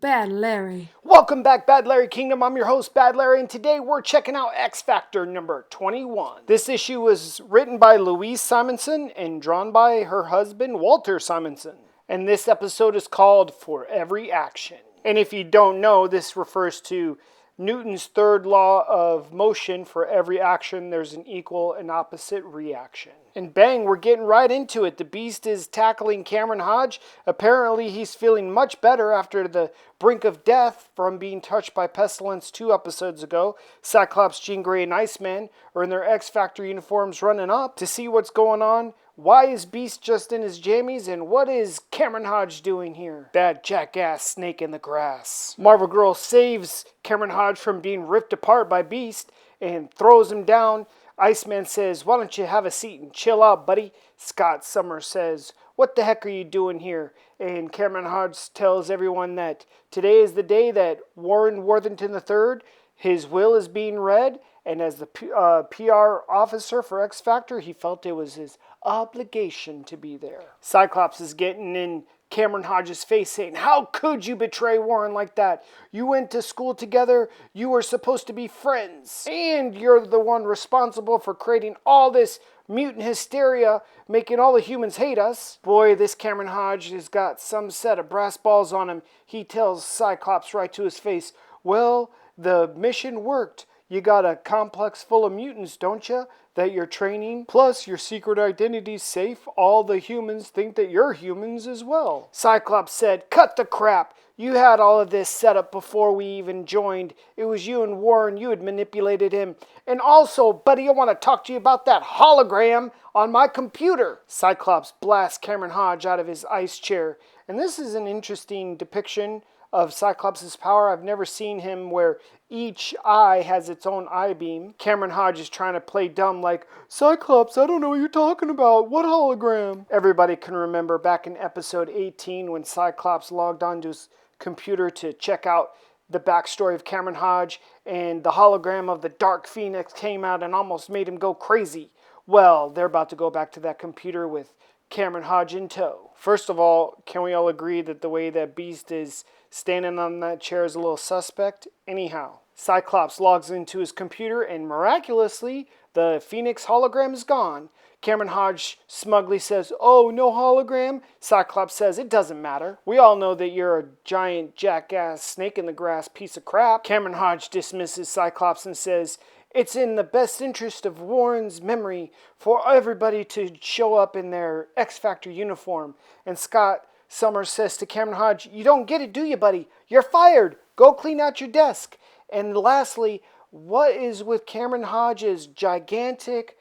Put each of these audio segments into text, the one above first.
Bad Larry. Welcome back, Bad Larry Kingdom. I'm your host, Bad Larry, and today we're checking out X Factor number 21. This issue was written by Louise Simonson and drawn by her husband, Walter Simonson. And this episode is called For Every Action. And if you don't know, this refers to Newton's third law of motion. For every action, there's an equal and opposite reaction. And bang, we're getting right into it. The Beast is tackling Cameron Hodge. Apparently, he's feeling much better after the brink of death from being touched by pestilence 2 episodes ago. Cyclops, Jean Grey, and Iceman are in their X Factor uniforms running up to see what's going on. Why is Beast just in his jammies, and what is Cameron Hodge doing here? That jackass snake in the grass. Marvel Girl saves Cameron Hodge from being ripped apart by Beast and throws him down. Iceman says, "Why don't you have a seat and chill out, buddy?" Scott Summers says, "What the heck are you doing here?" And Cameron Hodge tells everyone that today is the day that Warren Worthington III, his will is being read, and as the PR officer for X Factor, he felt it was his obligation to be there. Cyclops is getting in Cameron Hodge's face saying, "How could you betray Warren like that? You went to school together, you were supposed to be friends, and you're the one responsible for creating all this mutant hysteria, making all the humans hate us." Boy, this Cameron Hodge has got some set of brass balls on him. He tells Cyclops right to his face, "Well, the mission worked. You got a complex full of mutants, don't you, that you're training? Plus, your secret identity's safe. All the humans think that you're humans as well." Cyclops said, "Cut the crap. You had all of this set up before we even joined. It was you and Warren. You had manipulated him. And also, buddy, I want to talk to you about that hologram on my computer." Cyclops blasts Cameron Hodge out of his ice chair. And this is an interesting depiction of Cyclops' power. I've never seen him where each eye has its own eye beam. Cameron Hodge is trying to play dumb like, "Cyclops, I don't know what you're talking about. What hologram?" Everybody can remember back in episode 18 when Cyclops logged onto his computer to check out the backstory of Cameron Hodge, and the hologram of the Dark Phoenix came out and almost made him go crazy. Well, they're about to go back to that computer with Cameron Hodge in tow. First of all, can we all agree that the way that Beast is standing on that chair is a little suspect? Anyhow, Cyclops logs into his computer and miraculously, the Phoenix hologram is gone. Cameron Hodge smugly says, "Oh, no hologram?" Cyclops says, "It doesn't matter. We all know that you're a giant jackass snake in the grass piece of crap." Cameron Hodge dismisses Cyclops and says, "It's in the best interest of Warren's memory for everybody to show up in their X Factor uniform." And Scott Summers says to Cameron Hodge, "You don't get it, do you, buddy? You're fired. Go clean out your desk." And lastly, what is with Cameron Hodge's gigantic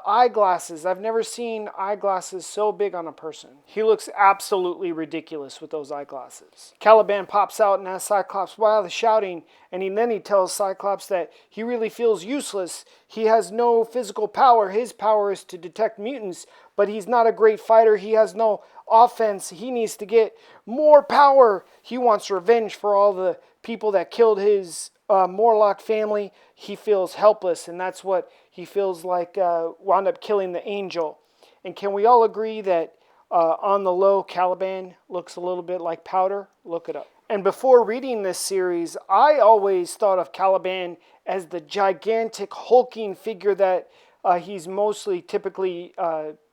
eyeglasses? I've never seen eyeglasses so big on a person. He looks absolutely ridiculous with those eyeglasses. Caliban pops out and asks Cyclops why the shouting, and then he tells Cyclops that he really feels useless. He has no physical power. His power is to detect mutants, but he's not a great fighter. He has no offense. He needs to get more power. He wants revenge for all the people that killed his Morlock family. He feels helpless, and that's what he feels like wound up killing the angel. And can we all agree that on the low, Caliban looks a little bit like powder? Look it up. And before reading this series, I always thought of Caliban as the gigantic hulking figure that he's mostly typically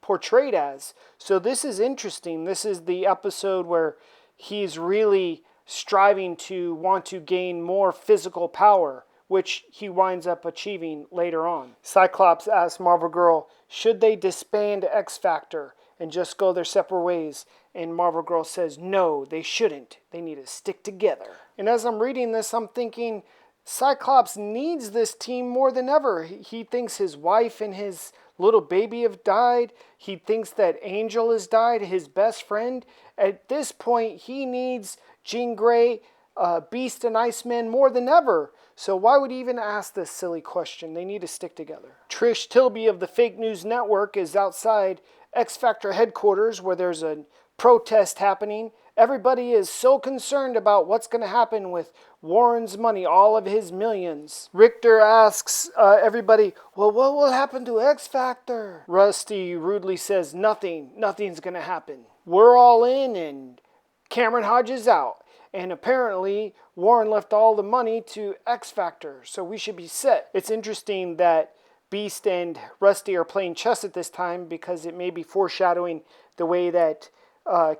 portrayed as. So this is interesting. This is the episode where he's really striving to want to gain more physical power, which he winds up achieving later on. Cyclops asks Marvel Girl, should they disband X Factor and just go their separate ways? And Marvel Girl says, no, they shouldn't. They need to stick together. And as I'm reading this, I'm thinking, Cyclops needs this team more than ever. He thinks his wife and his little baby have died. He thinks that Angel has died, his best friend. At this point, he needs Jean Grey, Beast, and Iceman more than ever. So why would he even ask this silly question? They need to stick together. Trish Tilby of the Fake News Network is outside X Factor headquarters where there's a protest happening. Everybody is so concerned about what's going to happen with Warren's money, all of his millions. Richter asks everybody, well, what will happen to X Factor? Rusty rudely says, nothing. Nothing's going to happen. We're all in and Cameron Hodge is out. And apparently, Warren left all the money to X Factor, so we should be set. It's interesting that Beast and Rusty are playing chess at this time because it may be foreshadowing the way that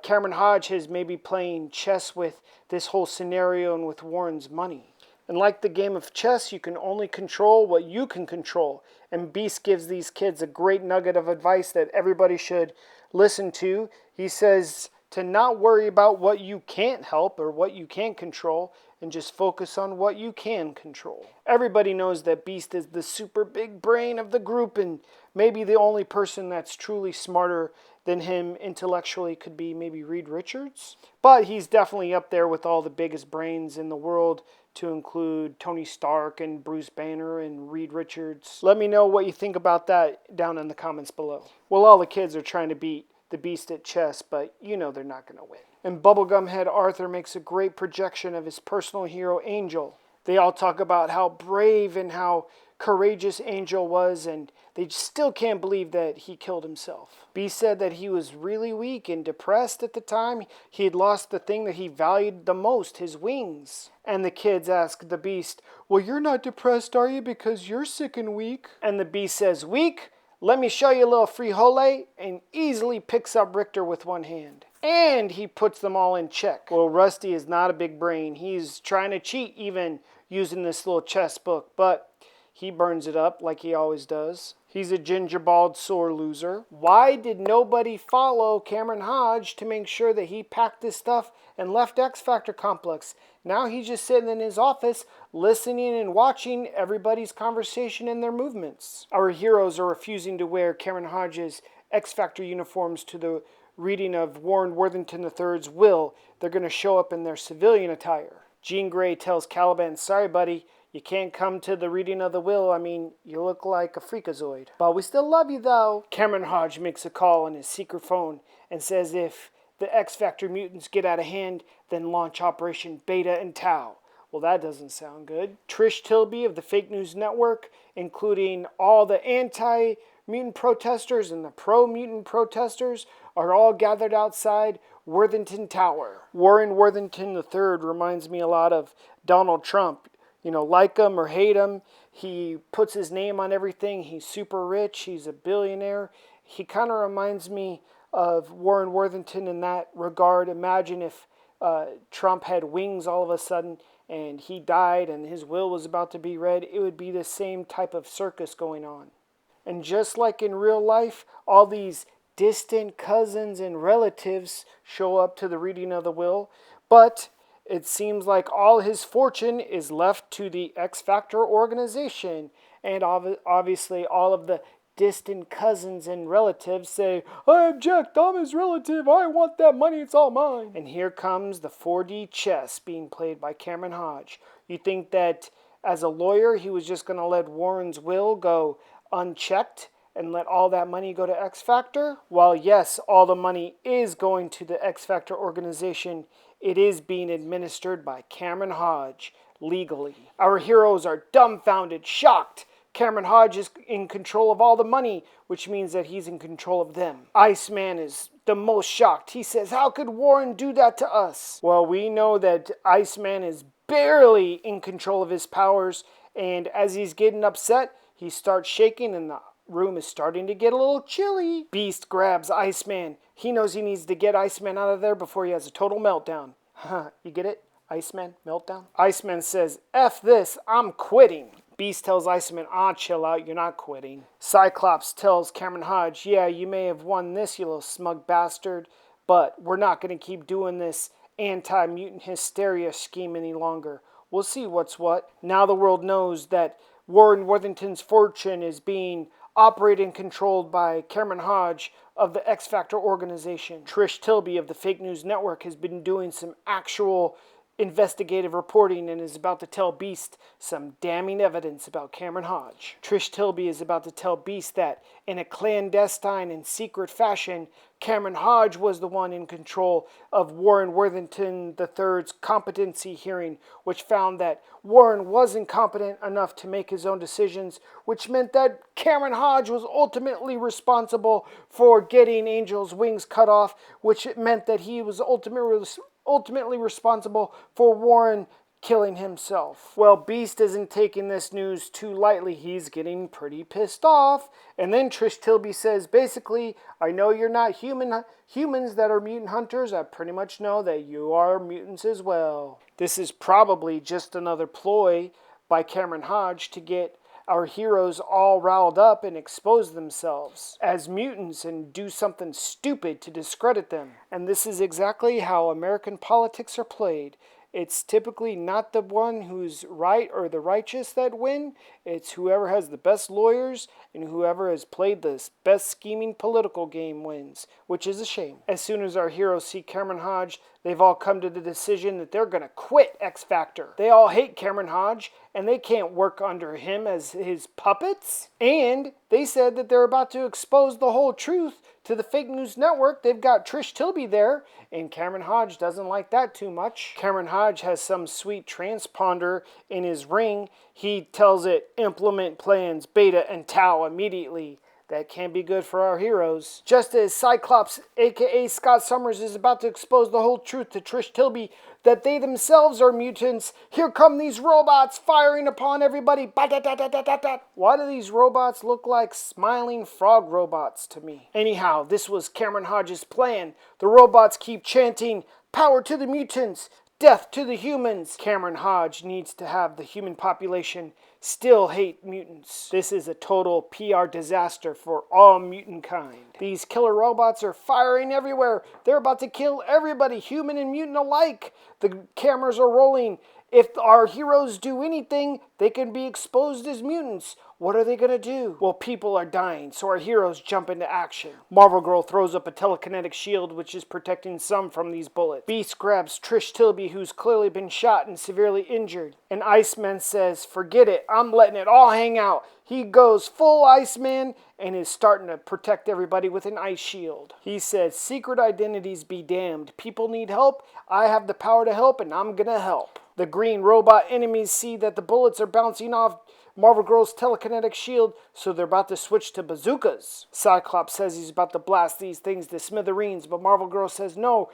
Cameron Hodge is maybe playing chess with this whole scenario and with Warren's money. And like the game of chess, you can only control what you can control. And Beast gives these kids a great nugget of advice that everybody should listen to. He says to not worry about what you can't help or what you can't control, and just focus on what you can control. Everybody knows that Beast is the super big brain of the group, and maybe the only person that's truly smarter than him intellectually could be maybe Reed Richards. But he's definitely up there with all the biggest brains in the world, to include Tony Stark and Bruce Banner and Reed Richards. Let me know what you think about that down in the comments below. Well, all the kids are trying to beat the Beast at chess, but you know they're not going to win. And Bubblegum Head Arthur makes a great projection of his personal hero, Angel. They all talk about how brave and how courageous Angel was, and they still can't believe that he killed himself. Beast said that he was really weak and depressed at the time. He had lost the thing that he valued the most, his wings. And the kids ask the Beast, well, you're not depressed, are you, because you're sick and weak? And the Beast says, weak? Let me show you a little frijole, and easily picks up Richter with one hand. And he puts them all in check. Well, Rusty is not a big brain. He's trying to cheat even using this little chess book, but he burns it up like he always does. He's a gingerbald sore loser. Why did nobody follow Cameron Hodge to make sure that he packed his stuff and left X Factor Complex? Now he's just sitting in his office listening and watching everybody's conversation and their movements. Our heroes are refusing to wear Cameron Hodge's X Factor uniforms to the reading of Warren Worthington III's will. They're going to show up in their civilian attire. Jean Grey tells Caliban, sorry buddy, you can't come to the reading of the will. I mean, you look like a freakazoid. But we still love you, though. Cameron Hodge makes a call on his secret phone and says if the X Factor mutants get out of hand, then launch Operation Beta and Tau. Well, that doesn't sound good. Trish Tilby of the Fake News Network, including all the anti-mutant protesters and the pro-mutant protesters, are all gathered outside Worthington Tower. Warren Worthington III reminds me a lot of Donald Trump. You know, like him or hate him, he puts his name on everything. He's super rich. He's a billionaire. He kind of reminds me of Warren Worthington in that regard. Imagine if Trump had wings all of a sudden and he died and his will was about to be read. It would be the same type of circus going on. And just like in real life, all these distant cousins and relatives show up to the reading of the will, but it seems like all his fortune is left to the X Factor organization. And obviously all of the distant cousins and relatives say, I object, I'm his relative, I want that money, it's all mine. And here comes the 4D chess being played by Cameron Hodge. You think that as a lawyer he was just going to let Warren's will go unchecked and let all that money go to X Factor? While yes, all the money is going to the X Factor organization, it is being administered by Cameron Hodge legally. Our heroes are dumbfounded, shocked. Cameron Hodge is in control of all the money, which means that he's in control of them. Iceman is the most shocked. He says, how could Warren do that to us? Well, we know that Iceman is barely in control of his powers, and as he's getting upset, he starts shaking and the room is starting to get a little chilly. Beast grabs Iceman. He knows he needs to get Iceman out of there before he has a total meltdown. You get it? Iceman, meltdown? Iceman says, F this, I'm quitting. Beast tells Iceman, chill out, you're not quitting. Cyclops tells Cameron Hodge, yeah, you may have won this, you little smug bastard, but we're not going to keep doing this anti-mutant hysteria scheme any longer. We'll see what's what. Now the world knows that Warren Worthington's fortune is being operated and controlled by Cameron Hodge of the X Factor organization. Trish Tilby of the Fake News Network has been doing some actual investigative reporting and is about to tell Beast some damning evidence about Cameron Hodge. Trish Tilby is about to tell Beast that in a clandestine and secret fashion, Cameron Hodge was the one in control of Warren Worthington III's competency hearing, which found that Warren wasn't competent enough to make his own decisions, which meant that Cameron Hodge was ultimately responsible for getting Angel's wings cut off, which meant that he was ultimately responsible for Warren killing himself. Well, Beast isn't taking this news too lightly. He's getting pretty pissed off. And then Trish Tilby says, basically, I know you're not humans that are mutant hunters. I pretty much know that you are mutants as well. This is probably just another ploy by Cameron Hodge to get our heroes all riled up and expose themselves as mutants and do something stupid to discredit them. And this is exactly how American politics are played. It's typically not the one who's right or the righteous that win. It's whoever has the best lawyers and whoever has played the best scheming political game wins, which is a shame. As soon as our heroes see Cameron Hodge, they've all come to the decision that they're going to quit X Factor. They all hate Cameron Hodge, and they can't work under him as his puppets. And they said that they're about to expose the whole truth to the fake news network. They've got Trish Tilby there, and Cameron Hodge doesn't like that too much. Cameron Hodge has some sweet transponder in his ring. He tells it, implement plans beta and tau immediately. That can be good for our heroes. Just as Cyclops, aka Scott Summers, is about to expose the whole truth to Trish Tilby that they themselves are mutants, here come these robots firing upon everybody. Why do these robots look like smiling frog robots to me? Anyhow, this was Cameron Hodge's plan. The robots keep chanting, power to the mutants, death to the humans. Cameron Hodge needs to have the human population still hate mutants. This is a total PR disaster for all mutant kind. These killer robots are firing everywhere. They're about to kill everybody, human and mutant alike. The cameras are rolling. If our heroes do anything, they can be exposed as mutants. What are they going to do? Well, people are dying, so our heroes jump into action. Marvel Girl throws up a telekinetic shield, which is protecting some from these bullets. Beast grabs Trish Tilby, who's clearly been shot and severely injured. And Iceman says, forget it, I'm letting it all hang out. He goes full Iceman and is starting to protect everybody with an ice shield. He says, secret identities be damned. People need help. I have the power to help, and I'm gonna help. The green robot enemies see that the bullets are bouncing off Marvel Girl's telekinetic shield, so they're about to switch to bazookas. Cyclops says he's about to blast these things to smithereens, but Marvel Girl says no.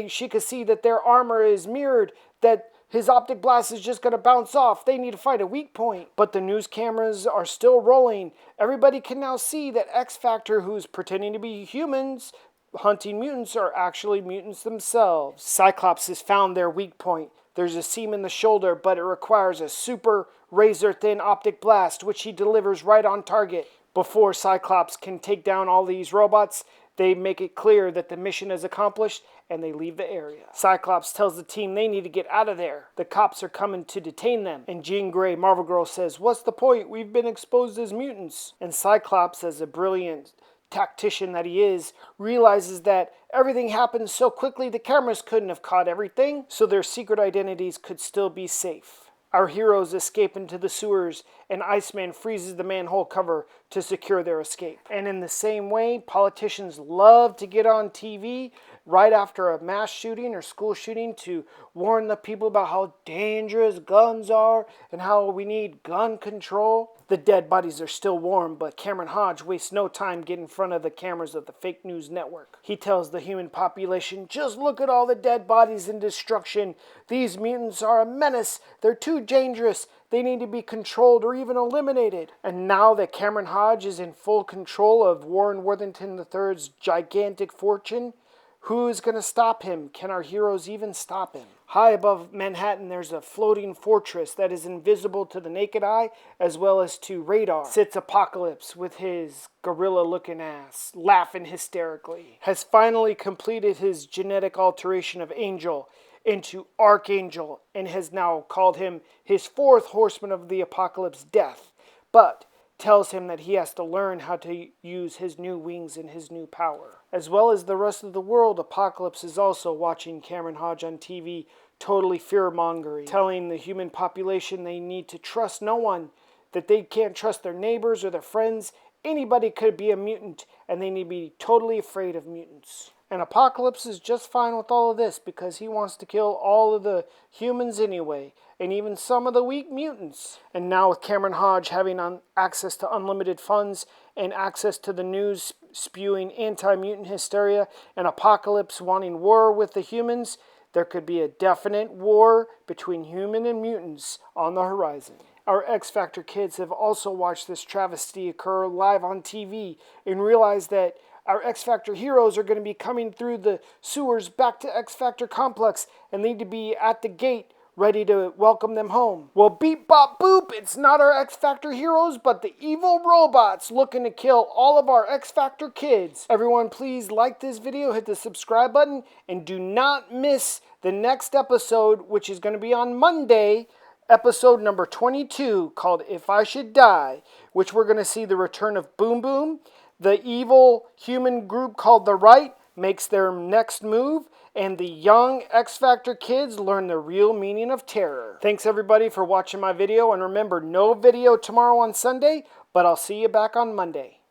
She could see that their armor is mirrored, that his optic blast is just going to bounce off. They need to find a weak point. But the news cameras are still rolling. Everybody can now see that X Factor, who's pretending to be humans, hunting mutants, are actually mutants themselves. Cyclops has found their weak point. There's a seam in the shoulder, but it requires a super razor-thin optic blast, which he delivers right on target. Before Cyclops can take down all these robots, they make it clear that the mission is accomplished, and they leave the area. Cyclops tells the team they need to get out of there. The cops are coming to detain them. And Jean Grey, Marvel Girl, says, what's the point? We've been exposed as mutants. And Cyclops, as a brilliant tactician that he is, realizes that everything happened so quickly the cameras couldn't have caught everything, so their secret identities could still be safe. Our heroes escape into the sewers, and Iceman freezes the manhole cover to secure their escape. And in the same way, politicians love to get on TV right after a mass shooting or school shooting to warn the people about how dangerous guns are and how we need gun control. The dead bodies are still warm, but Cameron Hodge wastes no time getting in front of the cameras of the fake news network. He tells the human population, just look at all the dead bodies and destruction. These mutants are a menace. They're too dangerous. They need to be controlled or even eliminated. And now that Cameron Hodge is in full control of Warren Worthington III's gigantic fortune, who is going to stop him? Can our heroes even stop him? High above Manhattan, there's a floating fortress that is invisible to the naked eye as well as to radar. Sits Apocalypse with his gorilla-looking ass, laughing hysterically. Has finally completed his genetic alteration of Angel into Archangel and has now called him his fourth horseman of the apocalypse, Death. But tells him that he has to learn how to use his new wings and his new power. As well as the rest of the world, Apocalypse is also watching Cameron Hodge on TV, totally fear-mongering, telling the human population they need to trust no one, that they can't trust their neighbors or their friends. Anybody could be a mutant, and they need to be totally afraid of mutants. And Apocalypse is just fine with all of this because he wants to kill all of the humans anyway, and even some of the weak mutants. And now with Cameron Hodge having access to unlimited funds and access to the news spewing anti-mutant hysteria, and Apocalypse wanting war with the humans, there could be a definite war between human and mutants on the horizon. Our X Factor kids have also watched this travesty occur live on TV and realized that our X Factor heroes are going to be coming through the sewers back to X Factor Complex and need to be at the gate ready to welcome them home. Well, beep bop boop, it's not our X Factor heroes, but the evil robots looking to kill all of our X Factor kids. Everyone, please like this video, hit the subscribe button, and do not miss the next episode, which is going to be on Monday, episode number 22, called If I Should Die, which we're going to see the return of Boom Boom. The evil human group called the Right makes their next move, and the young X Factor kids learn the real meaning of terror. Thanks everybody for watching my video, and remember, no video tomorrow on Sunday, but I'll see you back on Monday.